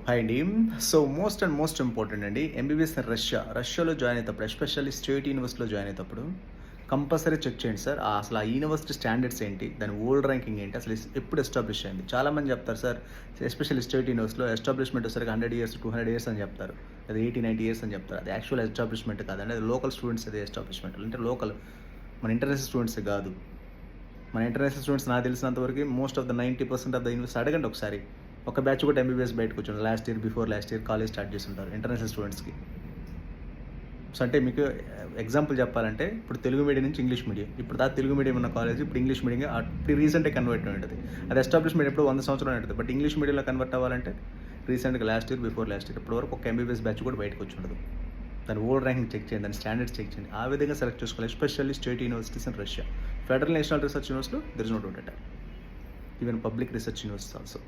Hi అండి. Most important అండి. MBBS రష్యాలో జాయిన్ అయ్యేటప్పుడు ఎస్పెషల్లీ స్టేట్ యూనివర్సిటీలో జాయిన్ అయ్యేటప్పుడు కంపల్సరీ చెక్ చేయండి సార్. అసలు ఆ యూనివర్సిటీ స్టాండర్డ్స్ ఏంటి? దాని వరల్డ్ ర్యాంకింగ్ ఏంటి? అసలు ఎప్పుడు ఎస్టాబ్లిష్ అయింది? చాలామంది చెప్తారు సార్, ఎస్పెషల్లీ స్టేట్ యూనివర్సిటీలో ఎస్టాబ్లిష్మెంట్ వచ్చేసరికి 100 ఇయర్స్, 200 ఇయర్స్ అని చెప్తారు. అది 80, 90 ఇయర్స్ అని చెప్తారు. అది యాక్చువల్ ఎస్టాబ్లిష్మెంట్ కాదండి. అది లోకల్ స్టూడెంట్స్ అది ఎస్టాబ్లిష్మెంట్. అంటే లోకల్ మన ఇంటర్నేషనల్ స్టూడెంట్స్ కాదు. మన ఇంటర్నేషనల్ స్టూడెంట్స్ నాకు తెలిసినంతవరకు most of the 90% of the university అడగండి ఒకసారి. ఒక బ్యాచ్ కూడా ఎంబీబీఎస్ బయటకు వచ్చాను before last year college start చేస్తుంటారు ఇంటర్నేషనల్ స్టూడెంట్స్కి. సో అంటే మీకు ఎగ్జాంపుల్ చెప్పాలంటే, ఇప్పుడు తెలుగు మీడియం నుంచి ఇంగ్లీష్ మీడియం, ఇప్పుడు తెలుగు మీడియం ఉన్న కాలేజ్ ఇప్పుడు ఇంగ్లీష్ మీడియంగా ఇప్పుడు రీసెంట్గా కన్వర్ట్ ఉంటుంది. అది ఎస్టాబ్లిష్మెంట్ ఎప్పుడు 100 సంవత్సరాలు ఉంటుంది. బట్ ఇంగ్లీష్ మీడియంలో కన్వర్ట్ అవ్వాలంటే రీసెంట్గా బిఫోర్ లాస్ట్ ఇయర్ ఇప్పటి వరకు ఒక ఎంబీబీఎస్ బ్యాచ్ కూడా బయటకు వచ్చి ఉండదు. దాని వరల్డ్ ర్యాంకింగ్ చెక్ చేయండి, దాని స్టాండర్డ్స్ చెక్ చేయండి. ఆ విధంగా సెలెక్ట్ చేసుకోవాలి. Especially state universities in Russia. Federal national research యూనివర్సిటీలో there is no doubt at all. Even public research universities also.